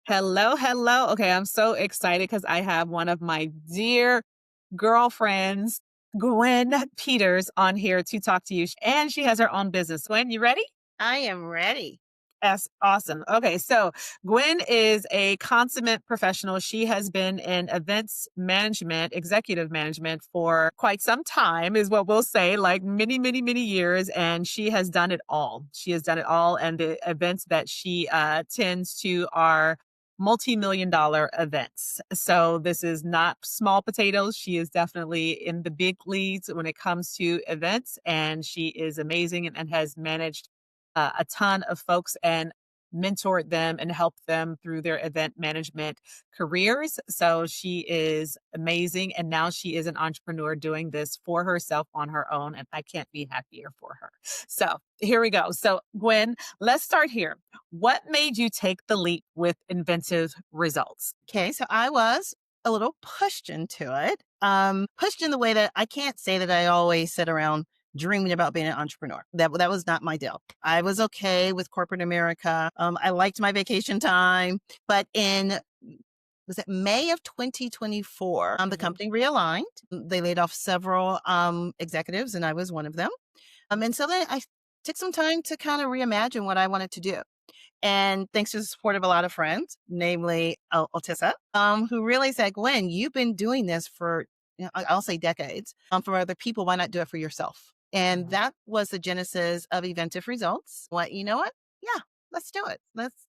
Hello, hello. Okay, I'm so excited because I have one of my dear girlfriends, Gwen Peters, on here to talk to you. And she has her own business. Gwen, you ready? I am ready. Yes, awesome. Okay, so Gwen is a consummate professional. She has been in events management, executive management for quite some time, is what we'll say, like many, many, many years. And she has done it all. She has done it all. And the events that she tends to are multi-million dollar events. So this is not small potatoes. She is definitely in the big leagues when it comes to events. And she is amazing and has managed a ton of folks and mentored them and helped them through their event management careers. So she is amazing. And now she is an entrepreneur doing this for herself on her own. And I can't be happier for her. So here we go. So, Gwen, let's start here. What made you take the leap with inventive results? Okay, so I was a little pushed into it. Pushed in the way that I can't say that I always sit around dreaming about being an entrepreneur. That was not my deal. I was okay with corporate America. I liked my vacation time, but in was it May of 2024, the Mhm. company realigned. They laid off several executives, and I was one of them. And so then I took some time to kind of reimagine what I wanted to do. And thanks to the support of a lot of friends, namely Otissa, who really said, Gwen, you've been doing this for, I'll say decades, for other people. Why not do it for yourself? And Mhm. that was the genesis of Eventive Results. What, you know what? Yeah, let's do it.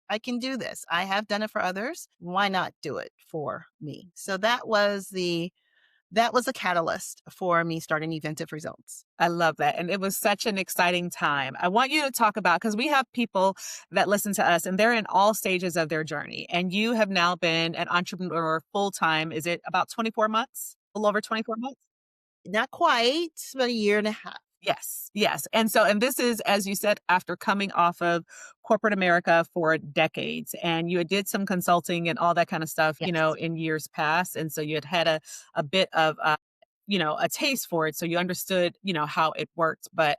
I can do this. I have done it for others. Why not do it for me? So that was a catalyst for me starting Eventive Results. I love that. And it was such an exciting time. I want you to talk about because we have people that listen to us and they're in all stages of their journey. And you have now been an entrepreneur full time. Is it about 24 months? A little over 24 months? Not quite, but a year and a half. Yes, yes. And this is, as you said, after coming off of corporate America for decades, and you had did some consulting and all that kind of stuff, Yes. in years past. And so you had had a bit of, a taste for it. So you understood, how it worked, but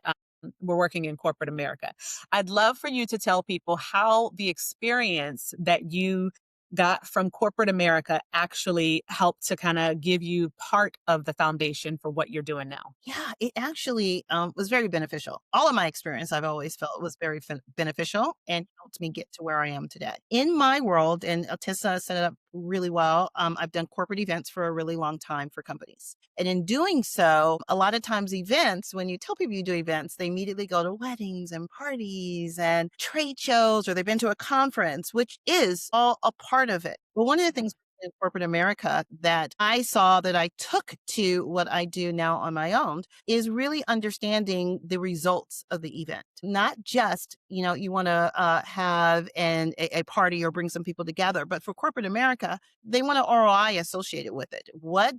we're working in corporate America. I'd love for you to tell people how the experience that you got from corporate America actually helped to kind of give you part of the foundation for what you're doing now. Yeah, it actually, was very beneficial. All of my experience I've always felt was very beneficial and helped me get to where I am today. In my world, and Altissa set it up really well, I've done corporate events for a really long time for companies. And in doing so, a lot of times events, when you tell people you do events, they immediately go to weddings and parties and trade shows, or they've been to a conference, which is all a part of it. But one of the things in corporate America that I saw that I took to what I do now on my own is really understanding the results of the event. Not just, you want to have a party or bring some people together, but for corporate America, they want an ROI associated with it. What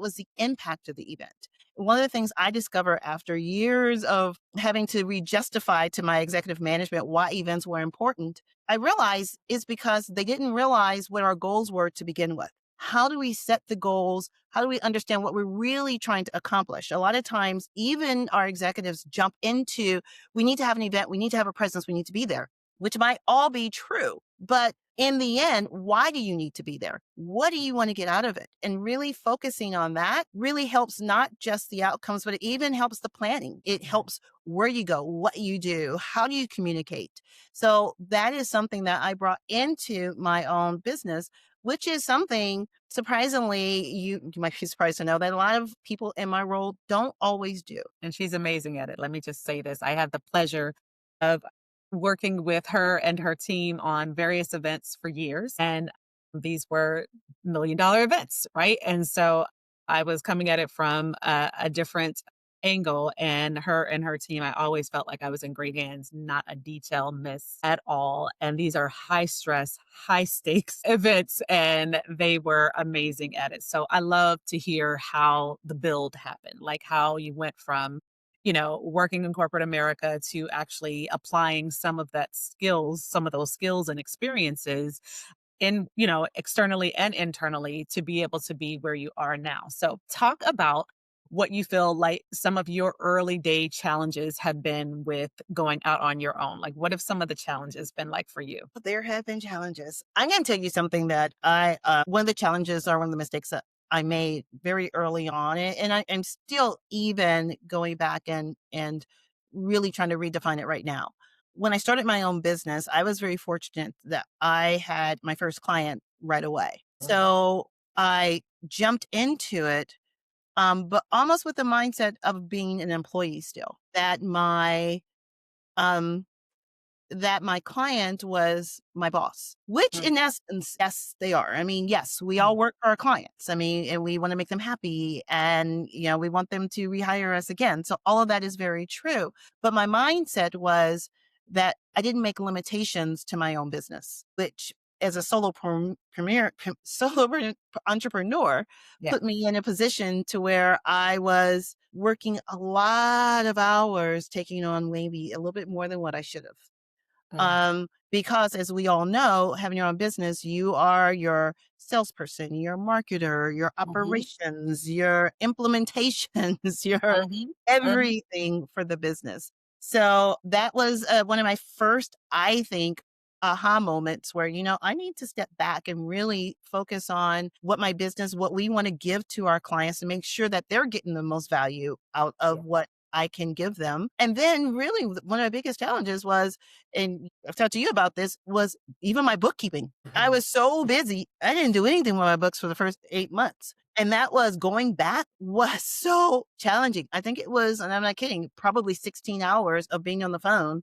was the impact of the event? One of the things I discovered after years of having to re-justify to my executive management why events were important, I realized is because they didn't realize what our goals were to begin with. How do we set the goals? How do we understand what we're really trying to accomplish? A lot of times, even our executives jump into, we need to have an event, we need to have a presence, we need to be there, which might all be true. But in the end, why do you need to be there? What do you want to get out of it? And really focusing on that really helps not just the outcomes, but it even helps the planning. It helps where you go, what you do, how do you communicate. So that is something that I brought into my own business, which is something surprisingly, you might be surprised to know that a lot of people in my role don't always do. And she's amazing at it. Let me just say this. I had the pleasure of working with her and her team on various events for years. And these were $1 million events, right? And so I was coming at it from a different angle, and her team, I always felt like I was in great hands, not a detail miss at all. And these are high stress, high stakes events, and they were amazing at it. So I love to hear how the build happened, like how you went from working in corporate America to actually applying some of those skills and experiences externally and internally to be able to be where you are now. So talk about what you feel like some of your early day challenges have been with going out on your own. Like, what have some of the challenges been like for you? There have been challenges. I'm gonna tell you something that one of the challenges or one of the mistakes that I made very early on, and I'm still even going back and really trying to redefine it right now. When I started my own business, I was very fortunate that I had my first client right away. So I jumped into it, but almost with the mindset of being an employee still. Um that my client was my boss, which Mm, in essence, yes, they are. I mean, yes, we all mm, work for our clients. I mean, and we want to make them happy and, we want them to rehire us again. So all of that is very true. But my mindset was that I didn't make limitations to my own business, which as a entrepreneur yeah. put me in a position to where I was working a lot of hours, taking on maybe a little bit more than what I should have. Uh, Because as we all know, having your own business, you are your salesperson, your marketer, your mhm, operations, your implementations, your mhm, mhm. everything for the business. So that was one of my first, I think, aha moments where, I need to step back and really focus on what my business, what we want to give to our clients and make sure that they're getting the most value out Yeah. of what I can give them. And then really one of the biggest challenges was, and I've talked to you about this, was even my bookkeeping. I was so busy, I didn't do anything with my books for the first 8 months. And that was going back was so challenging. I think it was, and I'm not kidding, probably 16 hours of being on the phone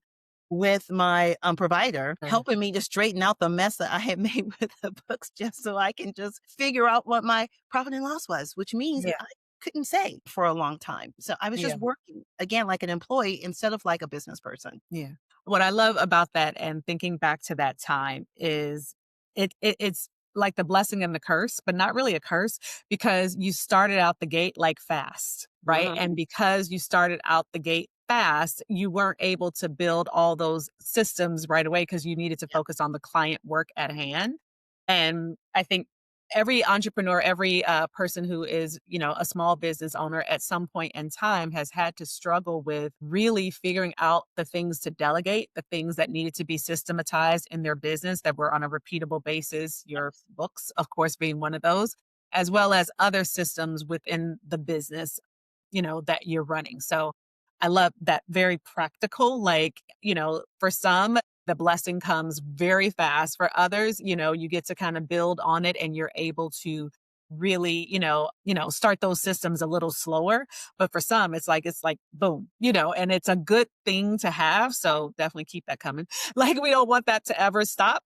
with my provider, Uh, helping me to straighten out the mess that I had made with the books just so I can just figure out what my profit and loss was, which means yeah. I couldn't say for a long time. So I was Yeah. just working again like an employee instead of like a business person. Yeah. What I love about that and thinking back to that time is it's like the blessing and the curse, but not really a curse because you started out the gate like fast, right? Mhm. And because you started out the gate fast, you weren't able to build all those systems right away because you needed to Yep. focus on the client work at hand. And I think every entrepreneur, every person who is, a small business owner at some point in time has had to struggle with really figuring out the things to delegate, the things that needed to be systematized in their business that were on a repeatable basis, your Yes. books, of course, being one of those, as well as other systems within the business, that you're running. So I love that very practical, like, for some, the blessing comes very fast. For others, you get to kind of build on it and you're able to really, start those systems a little slower. But for some, it's like boom, and it's a good thing to have. So definitely keep that coming. Like we don't want that to ever stop,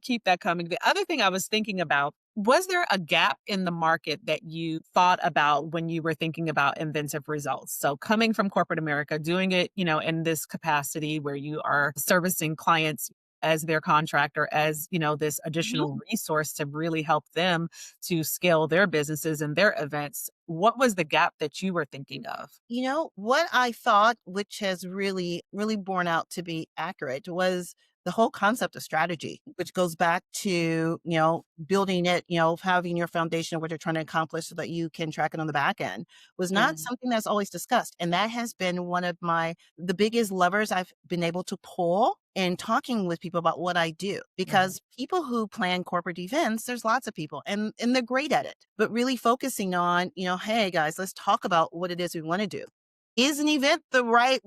keep that coming. The other thing I was thinking about, was there a gap in the market that you thought about when you were thinking about inventive results? So coming from corporate America, doing it, in this capacity where you are servicing clients as their contractor, as, this additional resource to really help them to scale their businesses and their events. What was the gap that you were thinking of? What I thought, which has really, really borne out to be accurate, was the whole concept of strategy, which goes back to, building it, having your foundation of what you're trying to accomplish so that you can track it on the back end was not Mm, something that's always discussed. And that has been one of the biggest levers I've been able to pull in talking with people about what I do. mhm. Because people who plan corporate events, there's lots of people and they're great at it, but really focusing on, hey guys, let's talk about what it is we want to do. Is an event the right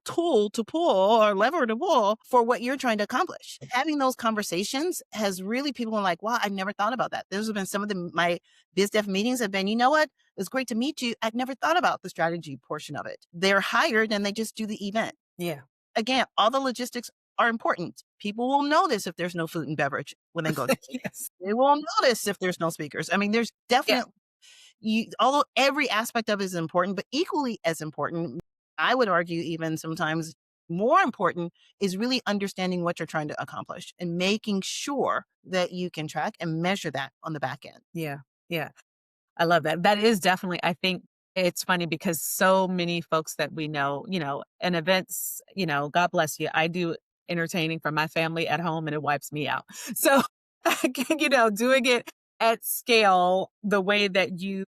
tool to pull or lever to pull for what you're trying to accomplish? Having those conversations has really people are like, wow, I've never thought about that. Those have been some of my biz dev meetings have been, you know what? It's great to meet you. I've never thought about the strategy portion of it. They're hired and they just do the event. Yeah. Again, all the logistics are important. People will notice if there's no food and beverage when they go to the event. Yes. They will notice if there's no speakers. I mean, there's Yeah. definitely although every aspect of it is important, but equally as important, I would argue even sometimes more important is really understanding what you're trying to accomplish and making sure that you can track and measure that on the back end. Yeah. Yeah. I love that. That is definitely, I think it's funny because so many folks that we know, and events, God bless you. I do entertaining for my family at home and it wipes me out. So, doing it at scale the way that you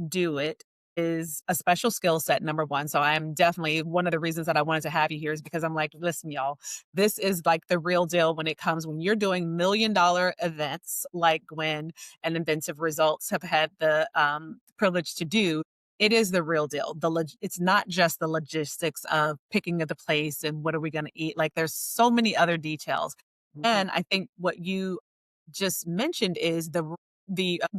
do it is a special skill set, number one. So I'm definitely one of the reasons that I wanted to have you here is because I'm like, listen, y'all, this is like the real deal when it comes when you're doing $1 million events like Gwen and Inventive Results have had the privilege to do. It is the real deal. It's not just the logistics of picking the place and what are we going to eat. Like there's so many other details. Mhm. And I think what you just mentioned is the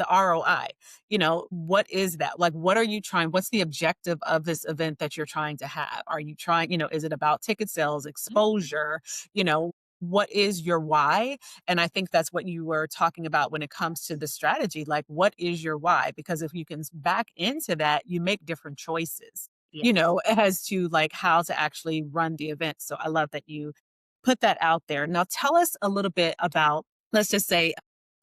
ROI. You know, what is that? Like, what are you trying? What's the objective of this event that you're trying to have? Are you trying, is it about ticket sales, Mhm. exposure? You know, what is your why? And I think that's what you were talking about when it comes to the strategy. Like, what is your why? Because if you can back into that, you make different choices, Yes. as to like how to actually run the event. So I love that you put that out there. Now, tell us a little bit about, let's just say,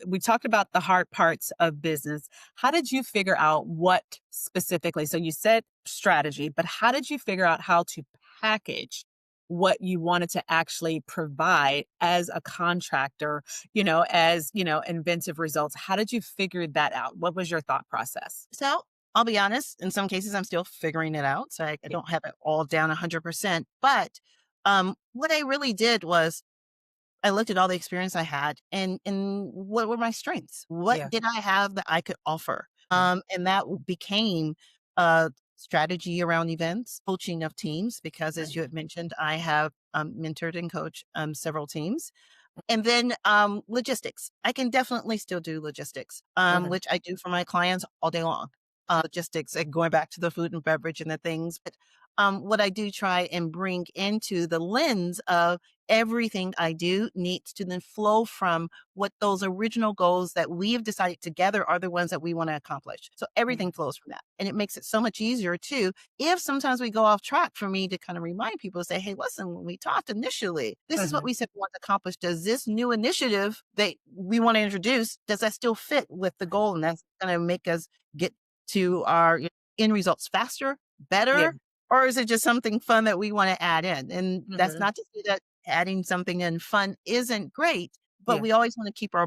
we talked about the hard parts of business. How did you figure out what specifically? So you said strategy, but how did you figure out how to package what you wanted to actually provide as a contractor, as, inventive results? How did you figure that out? What was your thought process? So I'll be honest, in some cases, I'm still figuring it out. So I Yeah. don't have it all down 100%. But what I really did was I looked at all the experience I had and what were my strengths? What Yeah. did I have that I could offer? Yeah. And that became a strategy around events, coaching of teams, because as Right. you had mentioned, I have mentored and coached several teams. And then logistics. I can definitely still do logistics, Okay. which I do for my clients all day long. Logistics and going back to the food and beverage and the things. But what I do try and bring into the lens of everything I do needs to then flow from what those original goals that we have decided together are the ones that we want to accomplish. So Yeah. everything flows from that. And it makes it so much easier too if sometimes we go off track for me to kind of remind people, say, hey, listen, when we talked initially, this is what Mhm. we said we want to accomplish. Does this new initiative that we want to introduce, does that still fit with the goal? And that's going to make us get to our end results faster, Yeah. better, or is it just something fun that we want to add in? And that's Mhm. not to say that adding something in fun isn't great, but Yeah. we always want to keep our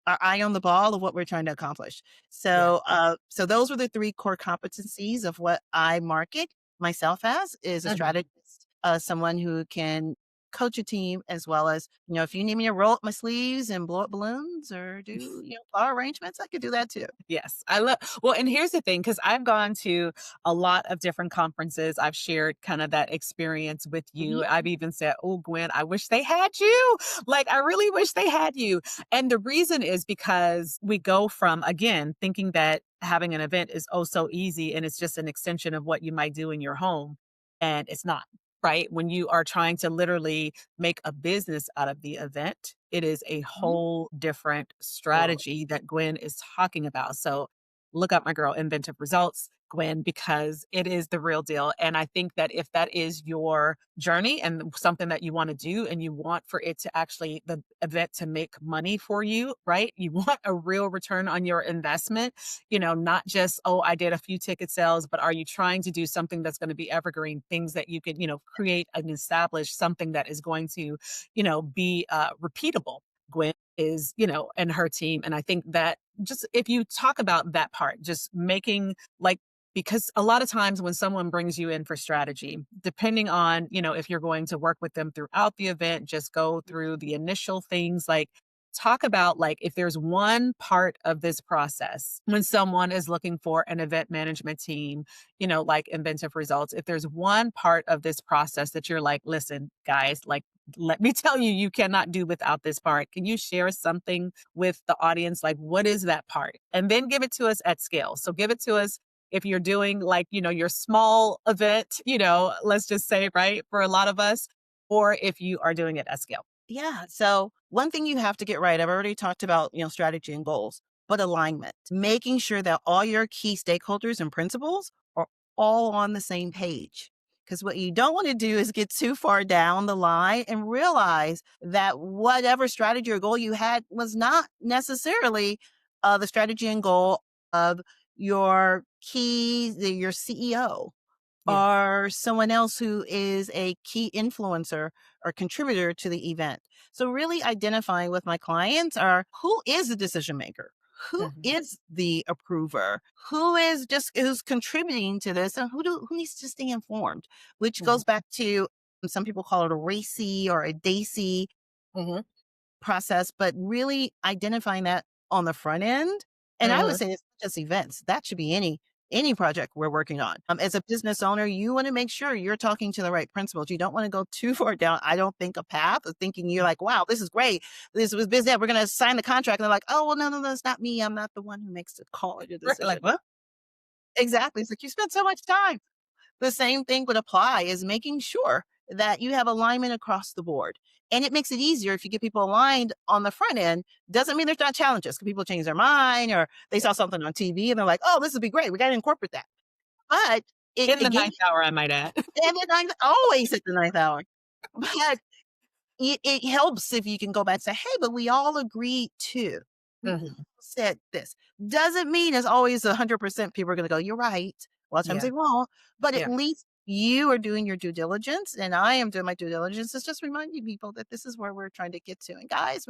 eye on the ball of what we're trying to accomplish. Yeah. So those were the three core competencies of what I market myself as is a Mhm. strategist, someone who can coach a team as well as, if you need me to roll up my sleeves and blow up balloons or do, flower arrangements, I could do that too. Yes, I love well, and here's the thing, because I've gone to a lot of different conferences. I've shared kind of that experience with you. Mhm. I've even said, "Oh, Gwen, I wish they had you. Like, I really wish they had you." And the reason is because we go from, again, thinking that having an event is oh so easy and it's just an extension of what you might do in your home. And it's not, right? When you are trying to literally make a business out of the event, it is a Mhm. whole different Totally. strategy that Gwen is talking about. So look up my girl, Inventive Results, Gwen, because it is the real deal. And I think that if that is your journey and something that you want to do and you want for it to actually, the event to make money for you, right? You want a real return on your investment, not just, oh, I did a few ticket sales, but are you trying to do something that's going to be evergreen, things that you could, create and establish something that is going to, be repeatable. Gwen is, and her team. And I think that just if you talk about that part, just making like, because a lot of times when someone brings you in for strategy, depending on, if you're going to work with them throughout the event, just go through the initial things like, talk about like if there's one part of this process when someone is looking for an event management team, like Inventive Results, if there's one part of this process that you're like, listen, guys, like, let me tell you, you cannot do without this part. Can you share something with the audience? Like, what is that part? And then give it to us at scale. So give it to us if you're doing like, your small event, let's just say, right, for a lot of us, or if you are doing it at scale. Yeah. So one thing you have to get right, I've already talked about, strategy and goals, but alignment, making sure that all your key stakeholders and principals are all on the same page. Because what you don't want to do is get too far down the line and realize that whatever strategy or goal you had was not necessarily the strategy and goal of your CEO Yeah. or someone else who is a key influencer or contributor to the event. So really identifying with my clients are who is the decision maker? who Mhm, is the approver? Who's contributing to this, and who needs to stay informed? Which mhm, goes back to some people call it a racy or a dacey mhm, process, but really identifying that on the front end. And I would mhm. say it's not just events. That should be any project we're working on. As a business owner, you want to make sure you're talking to the right principals. You don't want to go too far down, I don't think, a path of thinking you're like, wow, this is great. This was business. We're going to sign the contract. And they're like, oh, well, no, no, no, it's not me. I'm not the one who makes the call or the decision. Really? What? Exactly. It's like you spent so much time. The same thing would apply is making sure that you have alignment across the board. And it makes it easier if you get people aligned on the front end. Doesn't mean there's not challenges. 'Cause people change their mind or they Yeah. saw something on TV and they're like, oh, this would be great. We got to incorporate that. But In it the gave ninth hour, I might add. and then I always at the ninth hour. But it helps if you can go back and say, "Hey, but we all agreed to. We all Mhm. said this." Doesn't mean it's always 100% people are gonna go, "You're right." A lot of times Yeah, they won't, but at yeah, least you are doing your due diligence, and I am doing my due diligence. It's just reminding people that this is where we're trying to get to, and guys,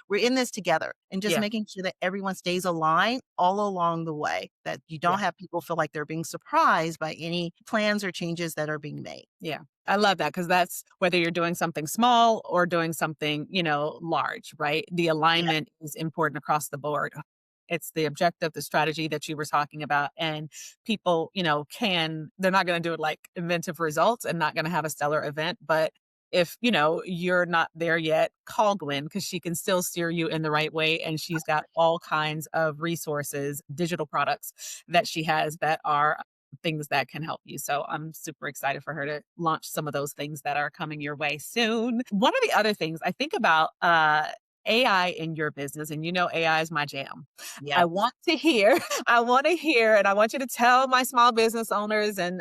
we're in this together, and just yeah, making sure that everyone stays aligned all along the way, that you don't yeah. have people feel like they're being surprised by any plans or changes that are being made. Yeah. I love that because that's whether you're doing something small or doing something, large, right? The Yeah, alignment is important across the board. It's the objective, the strategy that you were talking about. And people, they're not going to do it like inventive results and not going to have a stellar event. But if, you're not there yet, call Gwen because she can still steer you in the right way. And she's got all kinds of resources, digital products that she has that are things that can help you. So I'm super excited for her to launch some of those things that are coming your way soon. One of the other things I think about AI in your business, and AI is my jam. I yes. want to hear, I want to hear, and I want you to tell my small business owners and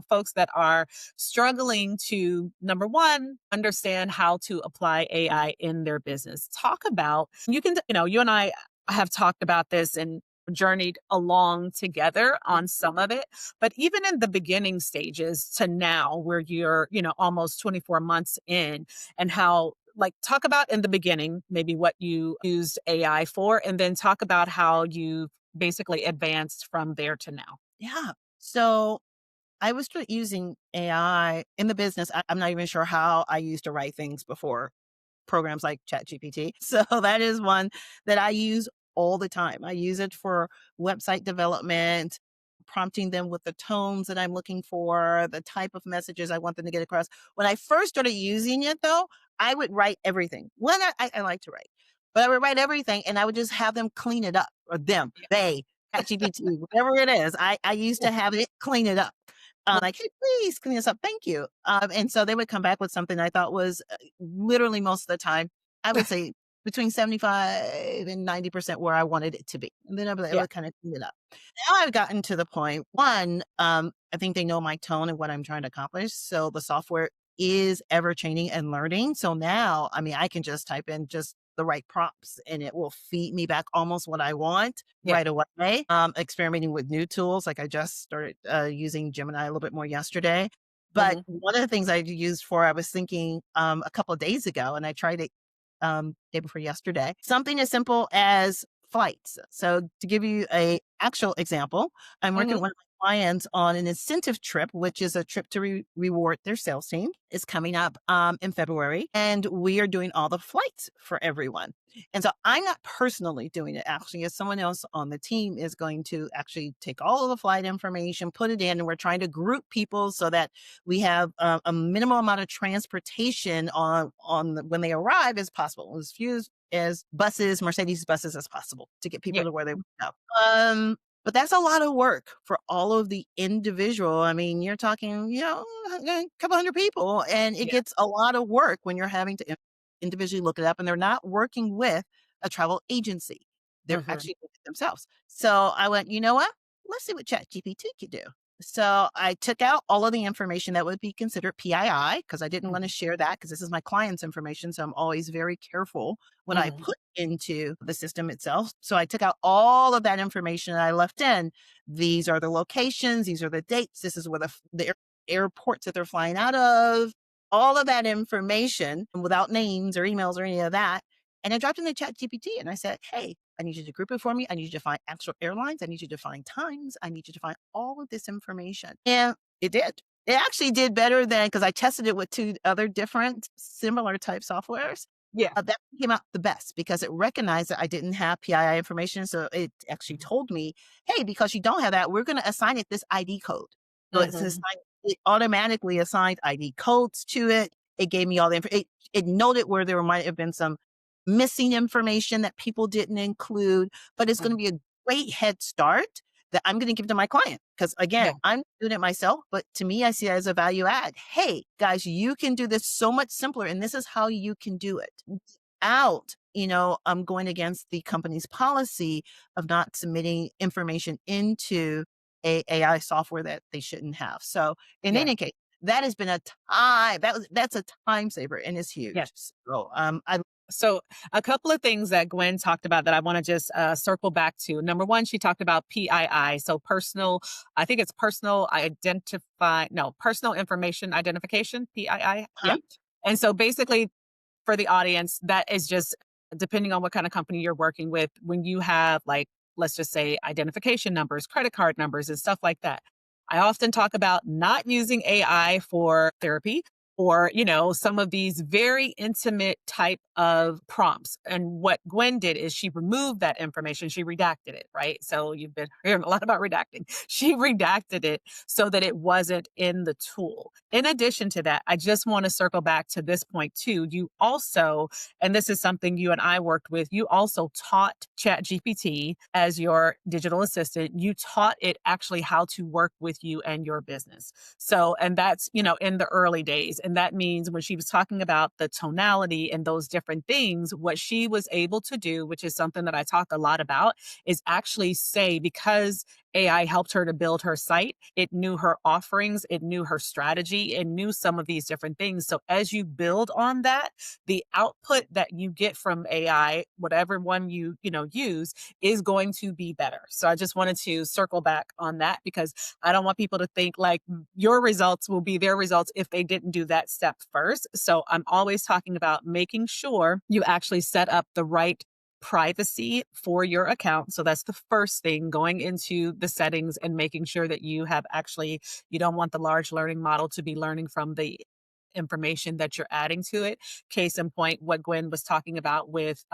folks that are struggling to number one, understand how to apply AI in their business. Talk about you and I have talked about this and journeyed along together on some of it. But even in the beginning stages to now, where you're, almost 24 months in, and how, like, talk about in the beginning, maybe what you used AI for, and then talk about how you basically advanced from there to now. Yeah. So I was using AI in the business. I'm not even sure how I used to write things before programs like ChatGPT. So that is one that I use all the time. I use it for website development, prompting them with the tones that I'm looking for, the type of messages I want them to get across. When I first started using it, though, I would write everything. When I like to write, but I would write everything and I would just have them clean it up, or them, Yeah. they, ChatGPT, whatever it is. I used to have it clean it up. Like, hey, please clean this up. Thank you. And so they would come back with something I thought was literally most of the time, I would say between 75 and 90% where I wanted it to be. And then I'd be like, I Yeah. would kind of clean it up. Now I've gotten to the point, one, I think they know my tone and what I'm trying to accomplish. So the software is ever changing and learning. So now, I mean, I can just type in just the right prompts and it will feed me back almost what I want Yeah. right away. Experimenting with new tools. Like I just started using Gemini a little bit more yesterday. But Mhm. one of the things I used for, I was thinking a couple of days ago, and I tried it day before yesterday. Something as simple as flights. So to give you a actual example, I'm working Mhm. with one of my clients on an incentive trip, which is a trip to reward their sales team. Is coming up in February, and we are doing all the flights for everyone. And so I'm not personally doing it. Actually, as someone else on the team is going to actually take all of the flight information, put it in, and we're trying to group people so that we have a minimal amount of transportation when they arrive as possible, as few as buses, Mercedes buses as possible to get people Yeah. to where they want to go. But that's a lot of work for all of the individual. I mean, you're talking, a couple hundred people, and it Yeah. gets a lot of work when you're having to individually look it up, and they're not working with a travel agency. They're Mhm. actually doing it themselves. So I went, you know what? Let's see what ChatGPT could do. So I took out all of the information that would be considered PII because I didn't want to Mhm. share that because this is my client's information. So I'm always very careful what I Mhm. put into the system itself. So I took out all of that information and I left in. These are the locations. These are the dates. This is where airports that they're flying out of. All of that information without names or emails or any of that. And I dropped in the chat GPT and I said, hey, I need you to group it for me. I need you to find actual airlines. I need you to find times. I need you to find all of this information. And it did. It actually did better than because I tested it with 2 other different similar type softwares. Yeah. That came out the best because it recognized that I didn't have PII information, so it actually told me, "Hey, because you don't have that, we're gonna assign it this ID code." So Mhm. it automatically assigned ID codes to it. It gave me all the it noted where there might have been some missing information that people didn't include, but it's gonna Mhm. be a great head start that I'm gonna give to my client. Because again, Yeah. I'm doing it myself, but to me, I see it as a value add. "Hey, guys, you can do this so much simpler, and this is how you can do it." Out, I'm going against the company's policy of not submitting information into a AI software that they shouldn't have. So, in Yeah. any case, that has been a time that's a time saver and it's Yeah. huge. So, I So, a couple of things that Gwen talked about that I want to just circle back to. Number one, she talked about PII. So, I think it's personal information identification, PII. Yeah. huh? And so, basically, for the audience, that is just depending on what kind of company you're working with, when you have, like, let's just say identification numbers, credit card numbers, and stuff like that. I often talk about not using AI for therapy or, some of these very intimate type of prompts. And what Gwen did is she removed that information. She redacted it, right? So you've been hearing a lot about redacting. She redacted it so that it wasn't in the tool. In addition to that, I just want to circle back to this point too. You also, and this is something you and I worked with, you also taught ChatGPT as your digital assistant. You taught it actually how to work with you and your business. So, and that's, in the early days. And that means when she was talking about the tonality and those different things, what she was able to do, which is something that I talk a lot about, is actually say, because AI helped her to build her site. It knew her offerings, it knew her strategy, it knew some of these different things. So as you build on that, the output that you get from AI, whatever one you use, is going to be better. So I just wanted to circle back on that because I don't want people to think like your results will be their results if they didn't do that step first. So I'm always talking about making sure you actually set up the right privacy for your account. So that's the first thing, going into the settings and making sure that you don't want the large learning model to be learning from the information that you're adding to it. Case in point, what Gwen was talking about with,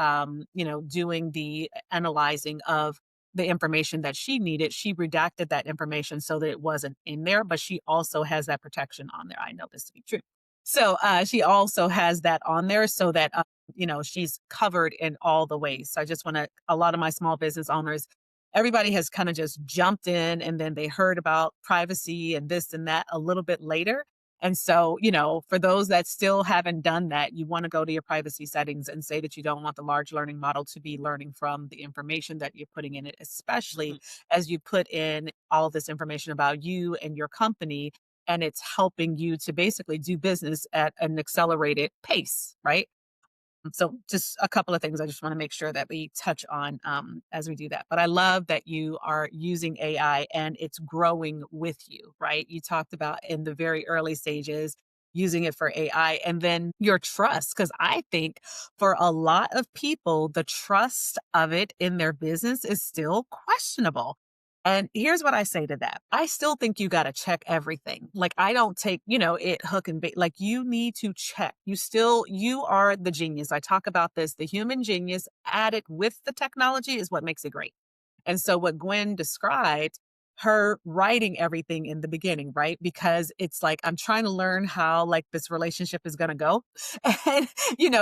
doing the analyzing of the information that she needed. She redacted that information so that it wasn't in there, but she also has that protection on there. I know this to be true. So she also has that on there so that she's covered in all the ways. So I just want to, a lot of my small business owners, everybody has kind of just jumped in and then they heard about privacy and this and that a little bit later. And so, for those that still haven't done that, you want to go to your privacy settings and say that you don't want the large learning model to be learning from the information that you're putting in it, especially as you put in all this information about you and your company. And it's helping you to basically do business at an accelerated pace, right? So just a couple of things I just want to make sure that we touch on as we do that. But I love that you are using AI and it's growing with you, right? You talked about in the very early stages using it for AI and then your trust. Because I think for a lot of people, the trust of it in their business is still questionable. And here's what I say to that. I still think you got to check everything. Like I don't take, it hook and bait. Like you need to check. You are the genius. I talk about this. The human genius added with the technology is what makes it great. And so what Gwen described, her writing everything in the beginning, right? Because it's like, I'm trying to learn how like this relationship is going to go. And,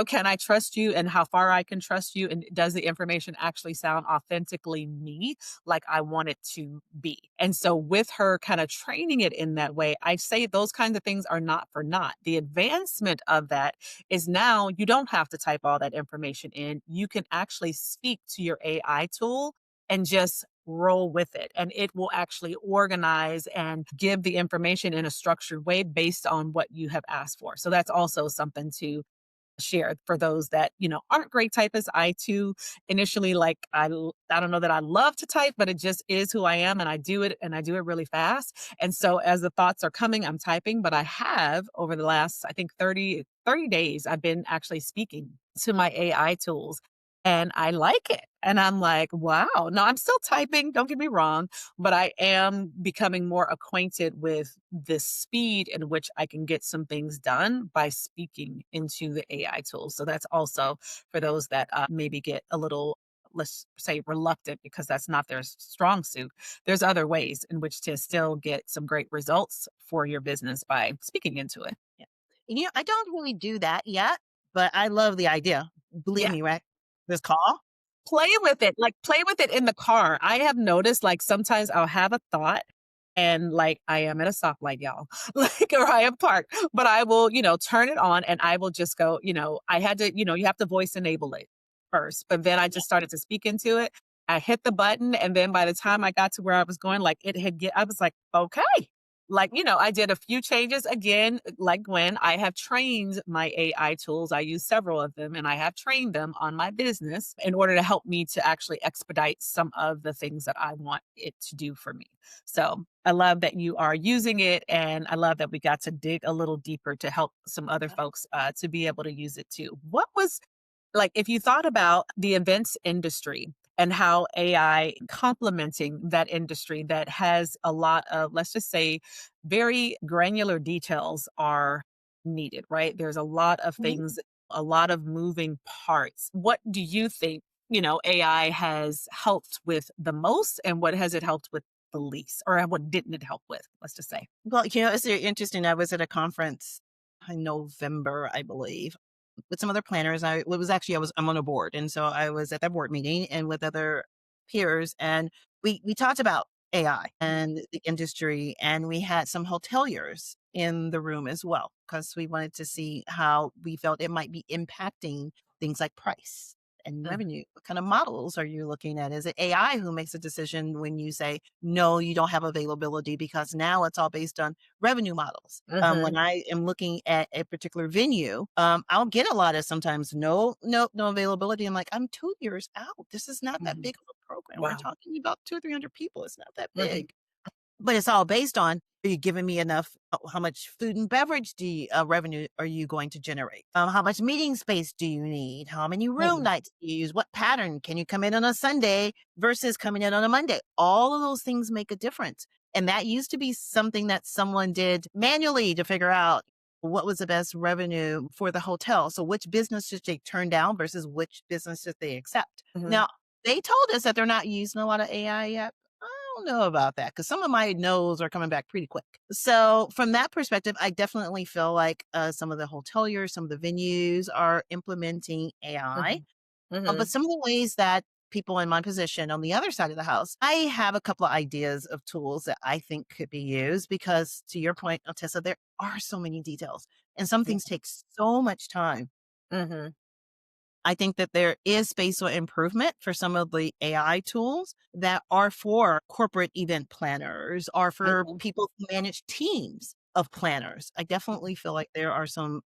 can I trust you and how far I can trust you? And does the information actually sound authentically me, like I want it to be? And so with her kind of training it in that way, I say those kinds of things are not for naught. The advancement of that is now you don't have to type all that information in. You can actually speak to your AI tool and just roll with it. And it will actually organize and give the information in a structured way based on what you have asked for. So that's also something to share for those that, aren't great typists. I too initially I don't know that I love to type, but it just is who I am and I do it really fast. And so as the thoughts are coming, I'm typing, but I have over the last I think 30 days I've been actually speaking to my AI tools and I like it. And I'm like, wow. No, I'm still typing, don't get me wrong, but I am becoming more acquainted with the speed in which I can get some things done by speaking into the AI tools. So that's also for those that maybe get a little, let's say, reluctant because that's not their strong suit. There's other ways in which to still get some great results for your business by speaking into it. Yeah. And, I don't really do that yet, but I love the idea. Believe Yeah. me, right? This call. Play with it, like, play with it in the car. I have noticed, like, sometimes I'll have a thought and, like, I am at a stoplight, y'all, like, or I am parked, but I will, turn it on and I will just go, I had to, you have to voice enable it first, but then I just started to speak into it. I hit the button, and then by the time I got to where I was going, like, I was like, "Okay." Like, I did a few changes again, like when I have trained my AI tools. I use several of them and I have trained them on my business in order to help me to actually expedite some of the things that I want it to do for me. So I love that you are using it. And I love that we got to dig a little deeper to help some other folks to be able to use it too. What was like, if you thought about the events industry and how AI complementing that industry that has a lot of, let's just say, very granular details are needed, right? There's a lot of Mhm. things, a lot of moving parts. What do you think, AI has helped with the most, and what has it helped with the least? Or what didn't it help with? Let's just say. Well, it's very interesting. I was at a conference in November, I believe, with some other planners. I'm on a board, and so I was at that board meeting and with other peers, and we talked about AI and the industry, and we had some hoteliers in the room as well because we wanted to see how we felt it might be impacting things like price and Mm, revenue. What kind of models are you looking at? Is it AI who makes a decision when you say, no, you don't have availability? Because now it's all based on revenue models. When mhm, I am looking at a particular venue, I'll get a lot of sometimes no availability. I'm like, I'm 2 years out. This is not that mhm. big of a program. We're Wow. talking about 200 or 300 people. It's not that Mhm, big. But it's all based on, are you giving me enough? How much food and beverage revenue are you going to generate? How much meeting space do you need? How many room mhm, nights do you use? What pattern? Can you come in on a Sunday versus coming in on a Monday? All of those things make a difference. And that used to be something that someone did manually to figure out what was the best revenue for the hotel. So which business should they turn down versus which business should they accept? mhm. Now, they told us that they're not using a lot of AI yet. I don't know about that because some of my no's are coming back pretty quick. So from that perspective, I definitely feel like some of the hoteliers, some of the venues are implementing AI. Mhm. But Mhm. some of the ways that people in my position on the other side of the house, I have a couple of ideas of tools that I think could be used because, to your point, Tessa, there are so many details and some Yeah. things take so much time. Mhm. I think that there is space for improvement for some of the AI tools that are for corporate event planners or for Mhm. people who manage teams of planners. I definitely feel like there are some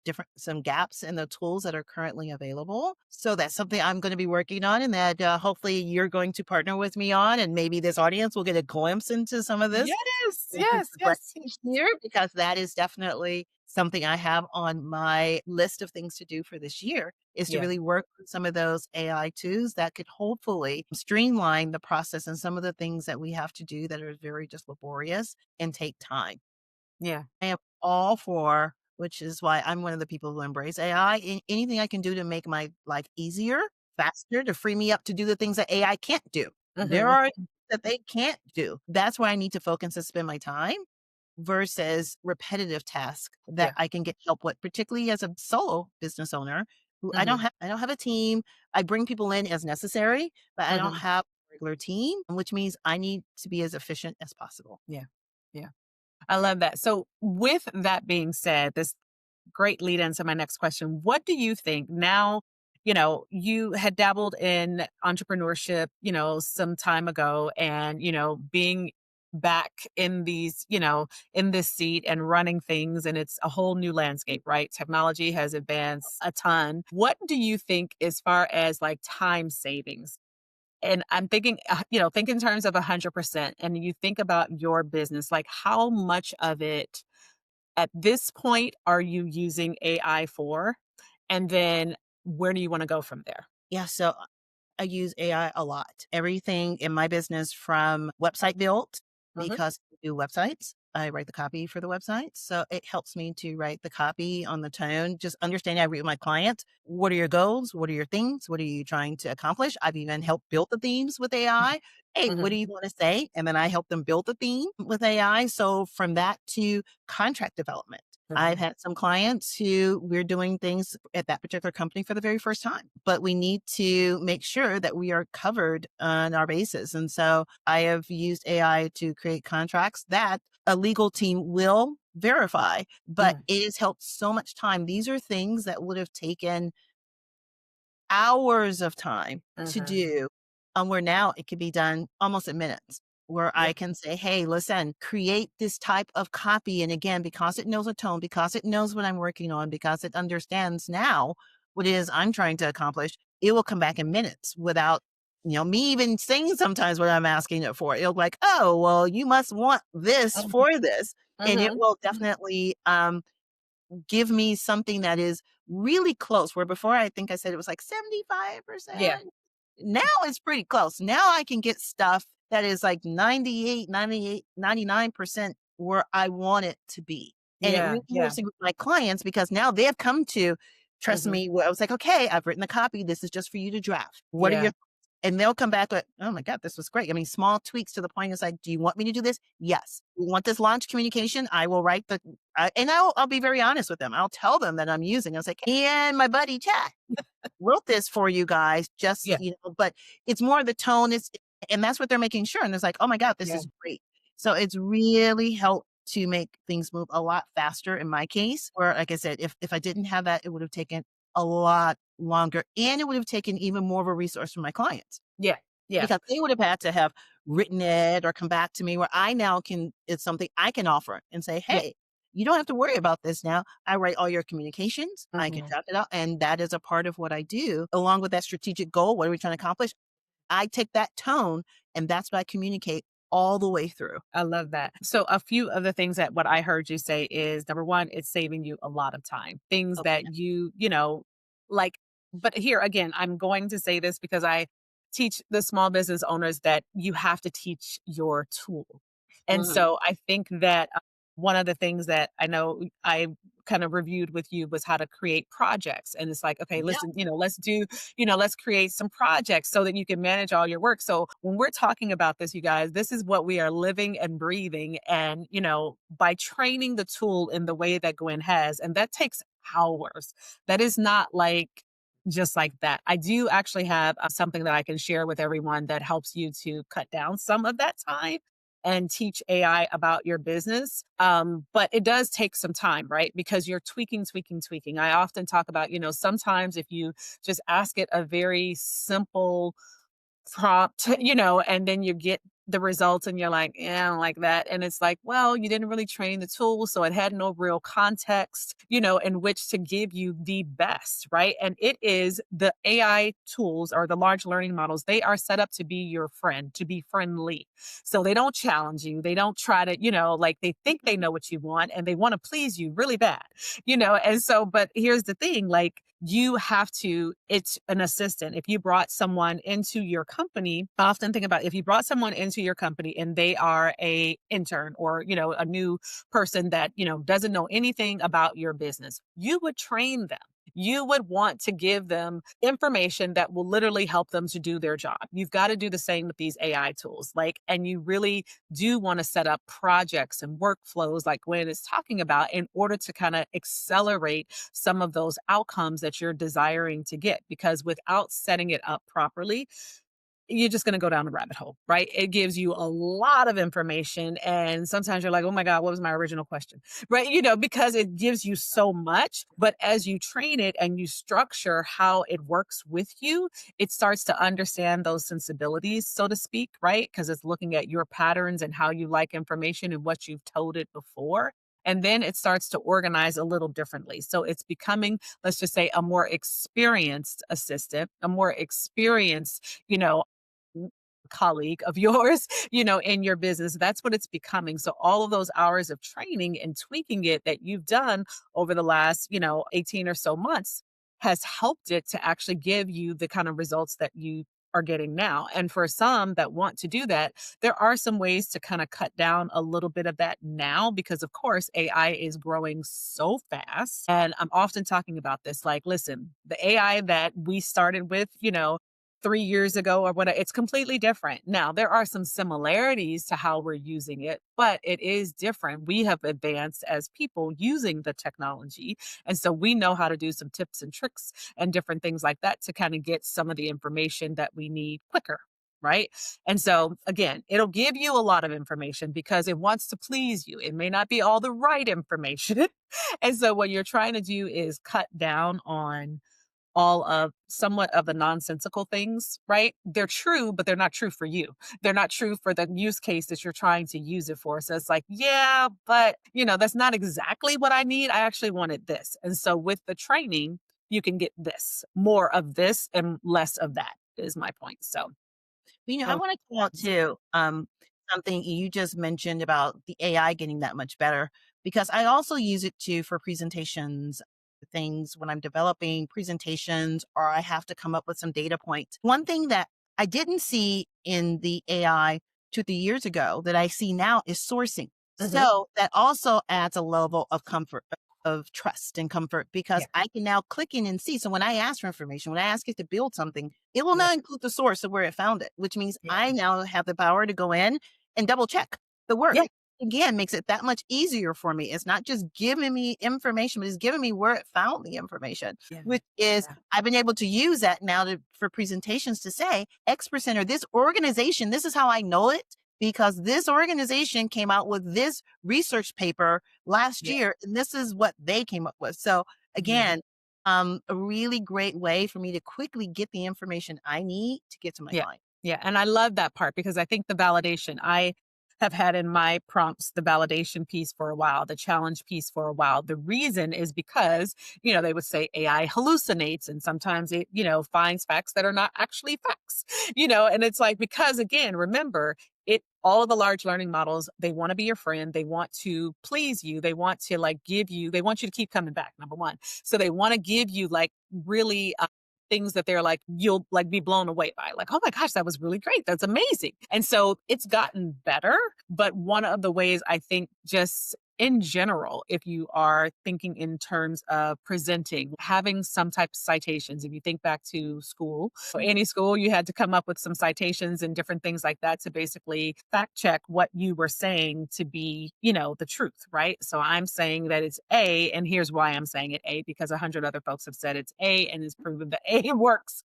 gaps in the tools that are currently available. So that's something I'm going to be working on and that hopefully you're going to partner with me on. And maybe this audience will get a glimpse into some of this Yes, and pick yes, your yes. brain here because that is definitely something I have on my list of things to do for this year is to Yeah, really work with some of those AI tools that could hopefully streamline the process and some of the things that we have to do that are very just laborious and take time. yeah. I am all for, which is why I'm one of the people who embrace AI. Anything I can do to make my life easier, faster, to free me up to do the things that AI can't do. There Mhm. are things that they can't do. That's where I need to focus and spend my time versus repetitive tasks that Yeah. I can get help with, particularly as a solo business owner who Mhm. I don't have a team. I bring people in as necessary, but I don't Mhm. have a regular team, which means I need to be as efficient as possible. Yeah, yeah. I love that. So, with that being said, this great lead into my next question. What do you think now? You had dabbled in entrepreneurship, some time ago, and, being back in in this seat and running things, and it's a whole new landscape, right? Technology has advanced a ton. What do you think as far as like time savings? And I'm thinking, think in terms of 100%. And you think about your business, like how much of it at this point are you using AI for? And then where do you want to go from there? Yeah, so I use AI a lot. Everything in my business from website build, Mhm, because I do websites. I write the copy for the website. So it helps me to write the copy on the tone, just understanding I read with my clients. What are your goals? What are your things? What are you trying to accomplish? I've even helped build the themes with AI. Hey, what do mhm, you want to say? And then I help them build the theme with AI. So from that to contract development. I've mhm, had some clients who we're doing things at that particular company for the very first time, but we need to make sure that we are covered on our basis. And so I have used AI to create contracts that a legal team will verify, but mm, it has helped so much time. These are things that would have taken hours of time to mhm. do, where now it can be done almost in minutes. Where Yeah, I can say, hey, listen, create this type of copy. And again, because it knows a tone, because it knows what I'm working on, because it understands now what it is I'm trying to accomplish, it will come back in minutes without, me even saying sometimes what I'm asking it for. It'll be like, oh, well, you must want this mhm, for this. And it mhm. will definitely give me something that is really close, where before I think I said it was like Yeah, 75%. Now it's pretty close. Now I can get stuff that is like 99% where I want it to be. And it yeah, really yeah, moves with my clients because now they have come to trust mhm, me where I was like, okay, I've written the copy. This is just for you to draft. What are yeah, your and they'll come back with, oh my God, this was great. I mean, small tweaks to the point is like, do you want me to do this? Yes. We want this launch communication. I will write and I'll be very honest with them. I'll tell them that I'm using. I was like, and my buddy Chat wrote this for you guys, just, yeah, but it's more the tone is, and that's what they're making sure. And it's like, oh my God, this yeah, is great. So it's really helped to make things move a lot faster in my case, where, like I said, if I didn't have that, it would have taken a lot longer and it would have taken even more of a resource from my clients yeah, yeah, because they would have had to have written it or come back to me where I now can it's something I can offer and say, yeah, "Hey, you don't have to worry about this now. I write all your communications. I can mhm. draft it out." And that is a part of what I do along with that strategic goal. What are we trying to accomplish? I take that tone and that's what I communicate all the way through. I love that. So a few of the things that what I heard you say is number 1, it's saving you a lot of time. Things Okay. that like but here again, I'm going to say this because I teach the small business owners that you have to teach your tool. And Mhm. so I think that one of the things that I know I kind of reviewed with you was how to create projects. And it's like, okay, Yeah. listen, let's create some projects so that you can manage all your work. So when we're talking about this, you guys, this is what we are living and breathing. And, by training the tool in the way that Gwen has, and that takes hours. That is not like just like that. I do actually have something that I can share with everyone that helps you to cut down some of that time and teach AI about your business. But it does take some time, right? Because you're tweaking, tweaking, tweaking. I often talk about, sometimes if you just ask it a very simple prompt, and then you get the results and you're like, yeah, I don't like that. And it's like, well, you didn't really train the tool. So it had no real context, in which to give you the best, right? And it is the AI tools or the large learning models, they are set up to be your friend, to be friendly. So they don't challenge you. They don't try to, like they think they know what you want and they want to please you really bad, And so, but here's the thing, like, you have to it's an assistant. If you brought someone into your company, I often think about if you brought someone into your company and they are a intern or, a new person that, doesn't know anything about your business, you would train them. You would want to give them information that will literally help them to do their job. You've got to do the same with these AI tools. Like, and you really do want to set up projects and workflows like Gwen is talking about in order to kind of accelerate some of those outcomes that you're desiring to get. Because without setting it up properly, you're just going to go down the rabbit hole, right? It gives you a lot of information. And sometimes you're like, oh my God, what was my original question? Right? Because it gives you so much. But as you train it and you structure how it works with you, it starts to understand those sensibilities, so to speak, right? Because it's looking at your patterns and how you like information and what you've told it before. And then it starts to organize a little differently. So it's becoming, let's just say, a more experienced assistant, a more experienced, colleague of yours, in your business. That's what it's becoming. So all of those hours of training and tweaking it that you've done over the last, 18 or so months has helped it to actually give you the kind of results that you are getting now. And for some that want to do that, there are some ways to kind of cut down a little bit of that now because, of course, AI is growing so fast. And I'm often talking about this like, listen, the AI that we started with, 3 years ago or what, it's completely different. Now, there are some similarities to how we're using it, but it is different. We have advanced as people using the technology. And so we know how to do some tips and tricks and different things like that to kind of get some of the information that we need quicker. Right. And so, again, it'll give you a lot of information because it wants to please you. It may not be all the right information. And so, what you're trying to do is cut down on all of somewhat of the nonsensical things, right? They're true, but they're not true for you. They're not true for the use case that you're trying to use it for. So it's like, yeah, but that's not exactly what I need. I actually wanted this. And so with the training, you can get this, more of this and less of that is my point. So, I oh, want to call out too, something you just mentioned about the AI getting that much better, because I also use it too for presentations, things when I'm developing presentations or I have to come up with some data points. One thing that I didn't see in the AI 2, 3 years ago that I see now is sourcing. mhm, So that also adds a level of comfort, of trust and comfort, because yeah, I can now click in and see. So when I ask for information, when I ask it to build something, it will yeah, not include the source of where it found it, which means yeah, I now have the power to go in and double check the work. yeah, Again, makes it that much easier for me. It's not just giving me information, but it's giving me where it found the information, yeah, which is yeah, I've been able to use that now for presentations to say X% or this organization, this is how I know it because this organization came out with this research paper last yeah, year, and this is what they came up with. So yeah. again, a really great way for me to quickly get the information I need to get to my Yeah. client. Yeah. And I love that part because I think the validation, I have had in my prompts the validation piece for a while, the challenge piece for a while. The reason is because, they would say AI hallucinates and sometimes it, finds facts that are not actually facts, and it's like, because again, remember, all of the large learning models, they want to be your friend. They want to please you. They want to like give you, they want you to keep coming back, number one. So they want to give you like really things that they're like, you'll like be blown away by, like, oh my gosh, that was really great. That's amazing. And so it's gotten better. But one of the ways I think, just in general, if you are thinking in terms of presenting, having some type of citations, if you think back to school, or any school, you had to come up with some citations and different things like that to basically fact check what you were saying to be, the truth, right? So I'm saying that it's A, and here's why I'm saying it A, because 100 other folks have said it's A and it's proven that A works.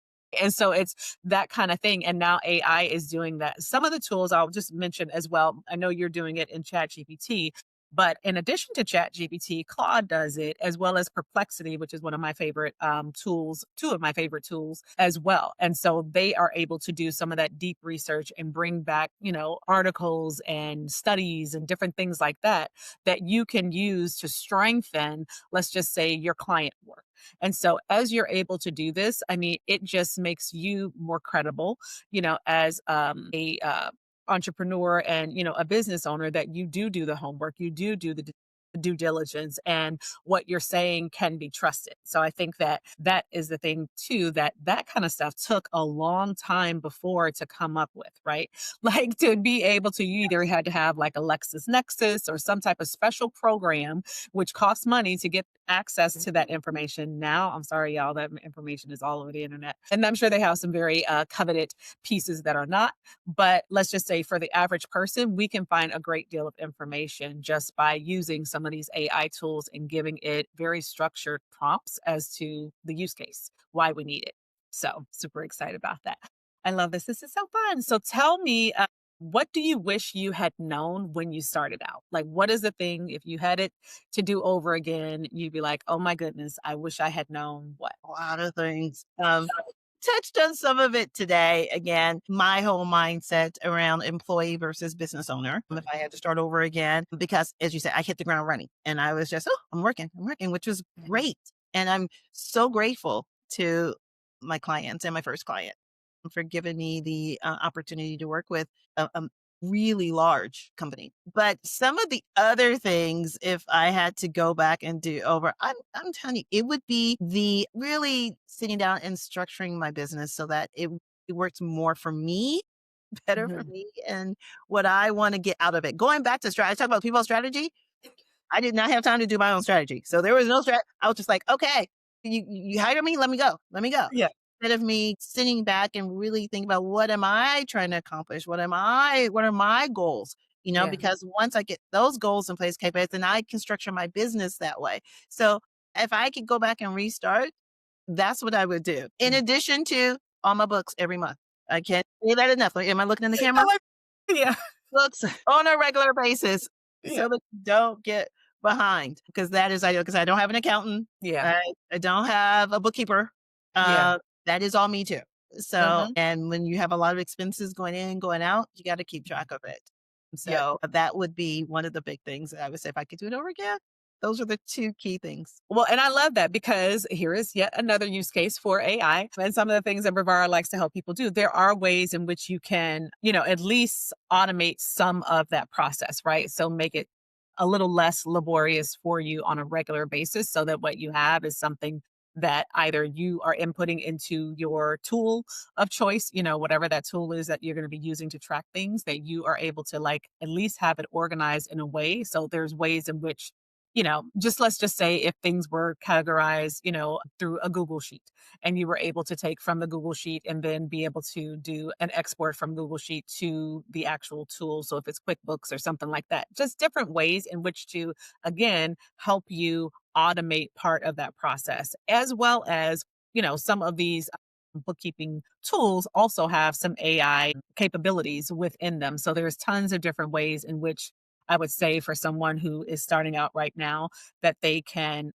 And so it's that kind of thing. And now AI is doing that. Some of the tools I'll just mention as well. I know you're doing it in ChatGPT, but in addition to ChatGPT, Claude does it, as well as Perplexity, which is one of my favorite tools, two of my favorite tools as well. And so they are able to do some of that deep research and bring back, articles and studies and different things like that that you can use to strengthen, let's just say, your client work. And so as you're able to do this, I mean, it just makes you more credible, as a entrepreneur and, a business owner, that you do the homework, you do the due diligence, and what you're saying can be trusted. So I think that that is the thing too, that kind of stuff took a long time before to come up with, right? Like, to be able to, you either had to have like a LexisNexis or some type of special program which costs money to get access to that information. Now, I'm sorry, y'all, that information is all over the internet. And I'm sure they have some very coveted pieces that are not. But let's just say for the average person, we can find a great deal of information just by using some of these AI tools and giving it very structured prompts as to the use case, why we need it. So, super excited about that. I love this. This is so fun. So, tell me, what do you wish you had known when you started out? Like, what is the thing, if you had it to do over again, you'd be like, oh my goodness, I wish I had known what? A lot of things. Touched on some of it today. Again, my whole mindset around employee versus business owner. If I had to start over again, because as you said, I hit the ground running and I was just, oh, I'm working, which was great. And I'm so grateful to my clients and my first client for giving me the opportunity to work with a really large company. But some of the other things, if I had to go back and do over, I'm telling you, it would be the really sitting down and structuring my business so that it it works more for me, better for Mhm. me, and what I want to get out of it. Going back to strategy, I talk about people strategy. I did not have time to do my own strategy. So there was no I was just like, okay, you hire me, let me go. Let me go. Yeah, Instead of me sitting back and really think about what am I trying to accomplish? What are my goals? yeah. Because once I get those goals in place, KPIs, then I can structure my business that way. So if I could go back and restart, that's what I would do. In Mm. addition to all my books every month. I can't say that enough. Like, am I looking in the I camera? like yeah, Books on a regular basis yeah, so that you don't get behind because that is ideal because I don't have an accountant. yeah, I don't have a bookkeeper. yeah. That is all me too. So, Mhm. and when you have a lot of expenses going in, going out, you got to keep track of it. Yeah. So that would be one of the big things that I would say if I could do it over again. Those are the two key things. Well, and I love that because here is yet another use case for AI and some of the things that Rivara likes to help people do. There are ways in which you can, at least automate some of that process, right? So make it a little less laborious for you on a regular basis so that what you have is something that either you are inputting into your tool of choice, whatever that tool is that you're going to be using to track things, that you are able to like at least have it organized in a way. So there's ways in which just let's just say if things were categorized, through a Google Sheet and you were able to take from the Google Sheet and then be able to do an export from Google Sheet to the actual tool. So if it's QuickBooks or something like that, just different ways in which to, again, help you automate part of that process, as well as, some of these bookkeeping tools also have some AI capabilities within them. So there's tons of different ways in which I would say for someone who is starting out right now that they can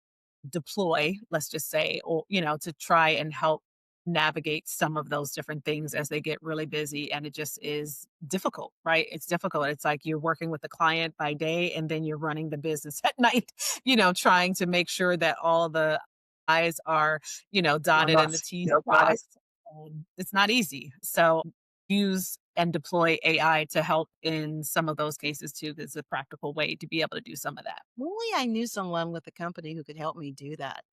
deploy, let's just say, or, to try and help navigate some of those different things as they get really busy. And it just is difficult, right? It's difficult. It's like you're working with the client by day and then you're running the business at night, trying to make sure that all the I's are, dotted and the T's are crossed. It's not easy. So use and deploy AI to help in some of those cases too. There's a practical way to be able to do some of that. Only I knew someone with a company who could help me do that.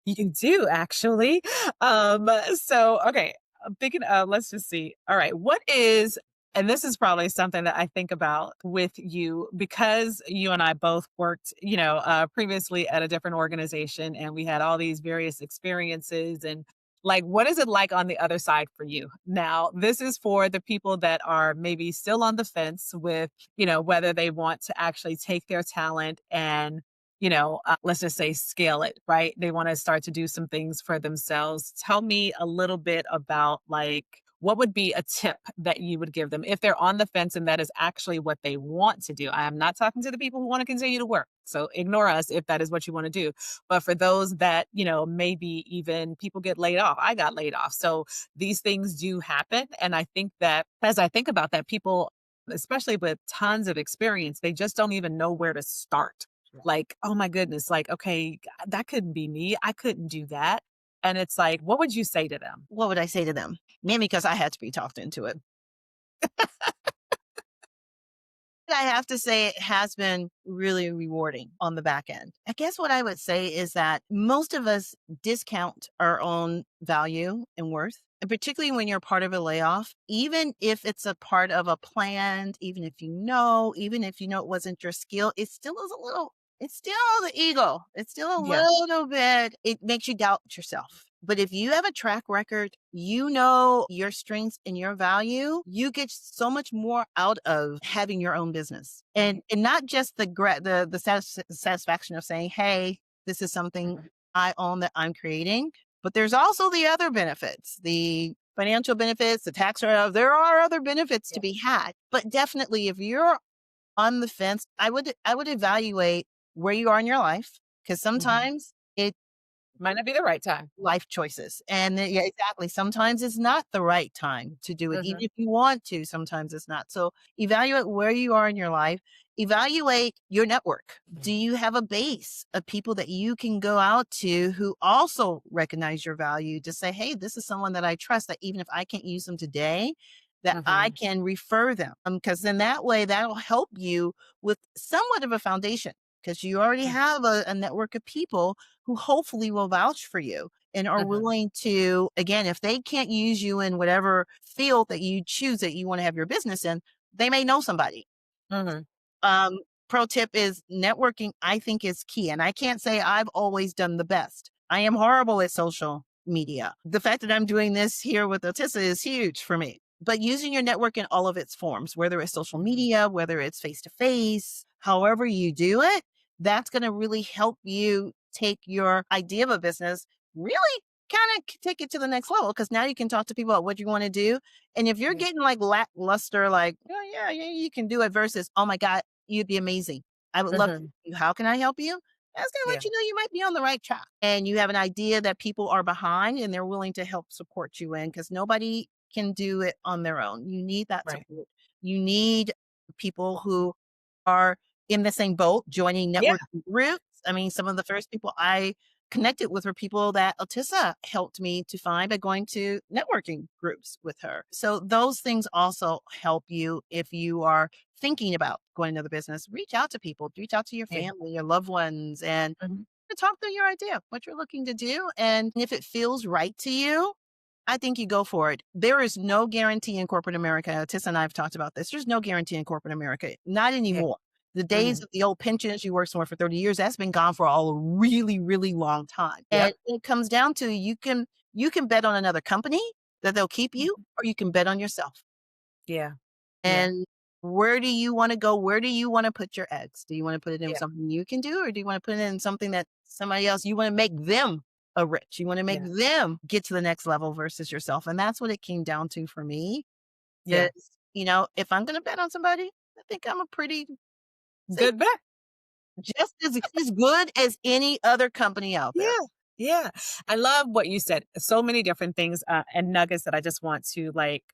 You do actually. So okay, I'm thinking let's just see. All right, what is and this is probably something that I think about with you because you and I both worked, previously at a different organization and we had all these various experiences and like what is it like on the other side for you? Now, this is for the people that are maybe still on the fence with, whether they want to actually take their talent and let's just say scale it, right? They want to start to do some things for themselves. Tell me a little bit about like what would be a tip that you would give them if they're on the fence and that is actually what they want to do? I am not talking to the people who want to continue to work. So ignore us if that is what you want to do. But for those that, maybe even people get laid off, I got laid off. So these things do happen. And I think that as I think about that, people, especially with tons of experience, they just don't even know where to start like, oh my goodness, like, okay, that couldn't be me. I couldn't do that. And it's like, what would you say to them? What would I say to them? Mainly because I had to be talked into it. I have to say it has been really rewarding on the back end. I guess what I would say is that most of us discount our own value and worth. And particularly when you're part of a layoff, even if it's a part of a plan, even if you know it wasn't your skill, it still is a little, it's still the ego. It's still a Yeah. little bit, it makes you doubt yourself. But if you have a track record, you know your strengths and your value, you get so much more out of having your own business. And not just the satisfaction of saying, "Hey, this is something I own that I'm creating," but there's also the other benefits, the financial benefits, the tax write-off. There are other benefits to Yeah. be had. But definitely if you're on the fence, I would evaluate where you are in your life because Mhm. sometimes it Might not be the right time. life choices. And yeah, exactly. Sometimes it's not the right time to do it. Even Mhm. if you want to, sometimes it's not. So evaluate where you are in your life. Evaluate your network. Do you have a base of people that you can go out to who also recognize your value to say, hey, this is someone that I trust that even if I can't use them today, that I Mhm. can refer them. Because then that way that'll help you with somewhat of a foundation because you already Mm. have a network of people who hopefully will vouch for you. and are Mhm. willing to, again, if they can't use you in whatever field that you choose that you want to have your business in, they may know somebody. Mhm. Um, Pro tip is networking, I think, is key. And I can't say I've always done the best. I am horrible at social media. The fact that I'm doing this here with Otissa is huge for me. But using your network in all of its forms, whether it's social Mhm. media, whether it's face to face, however you do it, that's going to really help you take your idea of a business, really kind of take it to the next level. Cause now you can talk to people about what you want to do. And if you're Yeah. getting like lackluster, like, oh, yeah, yeah, you can do it versus, oh my God, you'd be amazing. I would love to help Mhm. you. How can I help you? That's going to Yeah. let you know you might be on the right track. And you have an idea that people are behind and they're willing to help support you in because nobody can do it on their own. You need that Right. support. You need people who are in the same boat, joining Yeah. networking groups. I mean, some of the first people I connected with were people that Otissa helped me to find by going to networking groups with her. So those things also help you if you are thinking about going into the business. Reach out to people, reach out to your Yeah. family, your loved ones, and Mhm. talk through your idea, what you're looking to do. And if it feels right to you, I think you go for it. There is no guarantee in corporate America. Tissa and I have talked about this. There's no guarantee in corporate America, not Yeah. anymore. The days Mhm. of the old pensions you worked somewhere for 30 years, that's been gone for a really, really long time. And Yep. it comes down to you can bet on another company that they'll keep you, Mhm. or you can bet on yourself. Yeah. Yeah. And where do you wanna go? Where do you wanna put your eggs? Do you wanna put it in Yeah. something you can do, or do you wanna put it in something that somebody else you wanna make them a rich? You wanna make Yeah. them get to the next level versus yourself, and that's what it came down to for me is, Yeah. if I'm gonna bet on somebody, I think I'm a pretty safe Good bet. just as good as any other company out Yeah. there. Yeah. I love what you said. So many different things and nuggets that I just want to like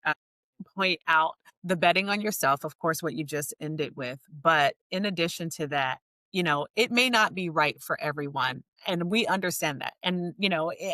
point out the betting on yourself, of course, what you just ended with. But in addition to that, it may not be right for everyone. And we understand that. And,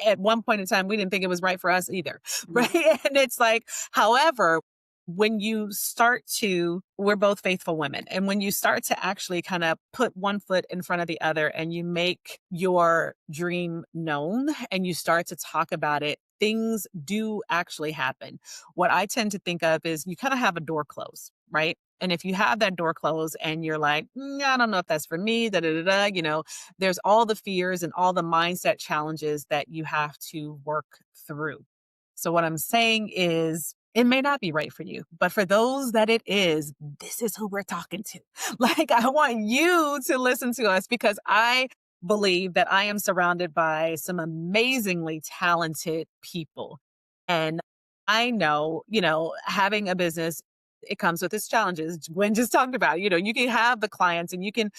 at one point in time, we didn't think it was right for us either. Right. Mhm. And it's like, however, when you start to, we're both faithful women. And when you start to actually kind of put one foot in front of the other and you make your dream known and you start to talk about it, things do actually happen. What I tend to think of is you kind of have a door closed, right? And if you have that door closed and you're like, I don't know if that's for me, da da da da, there's all the fears and all the mindset challenges that you have to work through. So, what I'm saying is, it may not be right for you, but for those that it is, this is who we're talking to. Like, I want you to listen to us because I believe that I am surrounded by some amazingly talented people. And I know, having a business, it comes with its challenges. Gwen just talked about, you can have the clients and you can,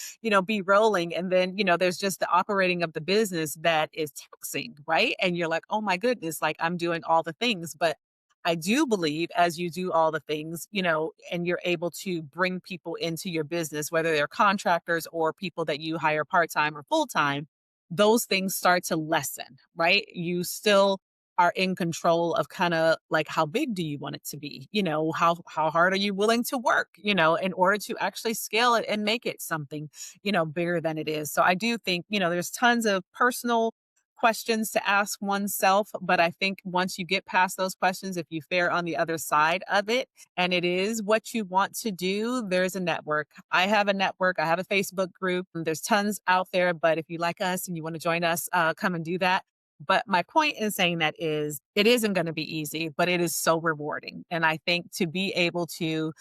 be rolling. And then, there's just the operating of the business that is taxing, right? And you're like, oh my goodness, like I'm doing all the things. But I do believe as you do all the things, and you're able to bring people into your business, whether they're contractors or people that you hire part time or full time, those things start to lessen, right? You still are in control of kind of like how big do you want it to be? How hard are you willing to work, in order to actually scale it and make it something, bigger than it is. So I do think, there's tons of personal questions to ask oneself, but I think once you get past those questions, if you fare on the other side of it and it is what you want to do, there's a network. I have a network, I have a Facebook group, and there's tons out there, but if you like us and you want to join us, come and do that. But my point in saying that is it isn't going to be easy, but it is so rewarding. And I think to be able to,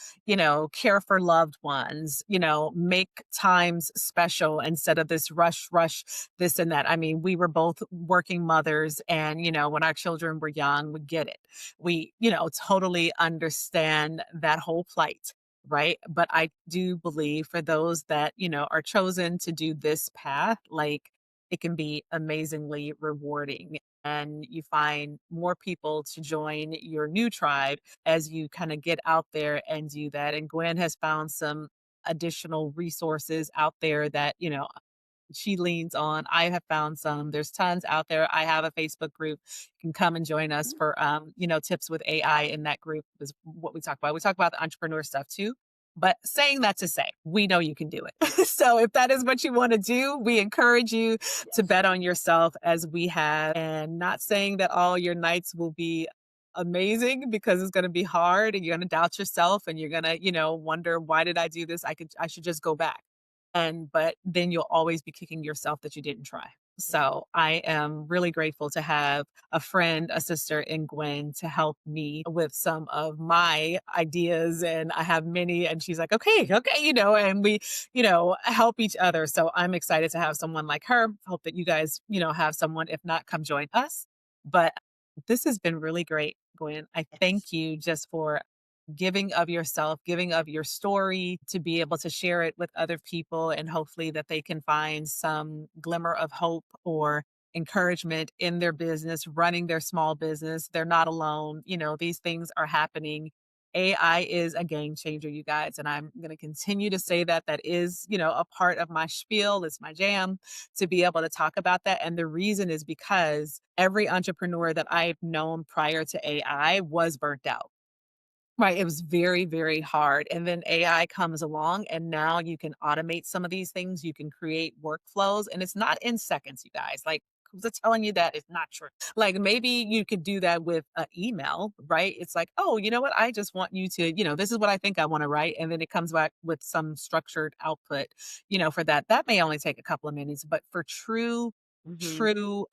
care for loved ones, make times special instead of this rush, rush, this and that. I mean, we were both working mothers, and, when our children were young, we get it. We, totally understand that whole plight. Right. But I do believe for those that, are chosen to do this path, like, it can be amazingly rewarding. And you find more people to join your new tribe as you kind of get out there and do that. And Gwen has found some additional resources out there that, she leans on. I have found some. There's tons out there. I have a Facebook group. You can come and join us for tips with AI in that group is what we talk about. We talk about the entrepreneur stuff too. But saying that to say, we know you can do it. So if that is what you want to do, we encourage you to Yes. bet on yourself as we have, and not saying that all your nights will be amazing because it's going to be hard and you're going to doubt yourself and you're going to, wonder why did I do this? I should just go back. And but then you'll always be kicking yourself that you didn't try. So I am really grateful to have a friend, a sister in Gwen to help me with some of my ideas. And I have many, and she's like, okay, okay, and we, help each other. So I'm excited to have someone like her. Hope that you guys, have someone, if not, come join us. But this has been really great, Gwen. I Yes. thank you just for giving of yourself, giving of your story to be able to share it with other people and hopefully that they can find some glimmer of hope or encouragement in their business, running their small business. They're not alone. These things are happening. AI is a game changer, you guys. And I'm going to continue to say that. That is, a part of my spiel. It's my jam to be able to talk about that. And the reason is because every entrepreneur that I've known prior to AI was burnt out. Right, it was very, very hard, and then AI comes along, and now you can automate some of these things, you can create workflows, and it's not in seconds, you guys, like, who's telling you that is not true? Like, maybe you could do that with an email, right? It's like, "Oh, you know what? I just want you to, this is what I think I wanna write," and then it comes back with some structured output, for that. That may only take a couple of minutes, but for Mhm. true,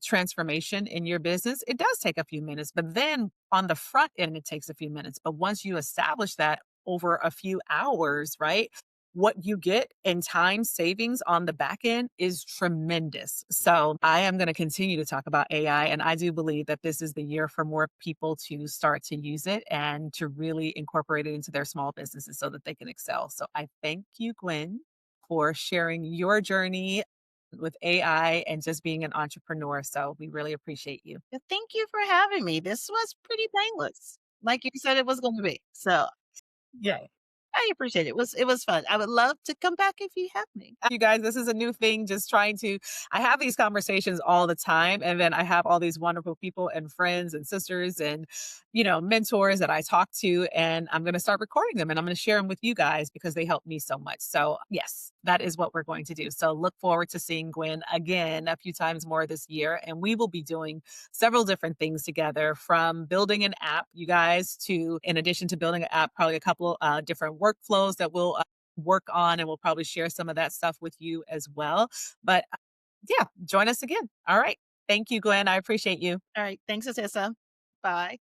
transformation in your business, it does take a few minutes, but then on the front end, it takes a few minutes. But once you establish that over a few hours, right? What you get in time savings on the back end is tremendous. So I am going to continue to talk about AI. And I do believe that this is the year for more people to start to use it and to really incorporate it into their small businesses so that they can excel. So I thank you, Gwen, for sharing your journey with AI and just being an entrepreneur. So we really appreciate you. Well, thank you for having me. This was pretty painless, like you said it was gonna be. So Yeah. I appreciate it. It was fun. I would love to come back if you have me. You guys, this is a new thing, just trying to I have these conversations all the time, and then I have all these wonderful people and friends and sisters and, mentors that I talk to, and I'm gonna start recording them, and I'm gonna share them with you guys because they help me so much. So, yes, that is what we're going to do. So, look forward to seeing Gwen again a few times more this year, and we will be doing several different things together, from building an app, you guys, to in addition to building an app, probably a couple, different workflows that we'll work on, and we'll probably share some of that stuff with you as well. But yeah, join us again. All right. Thank you, Glenn. I appreciate you. All right. Thanks, Atessa. Bye.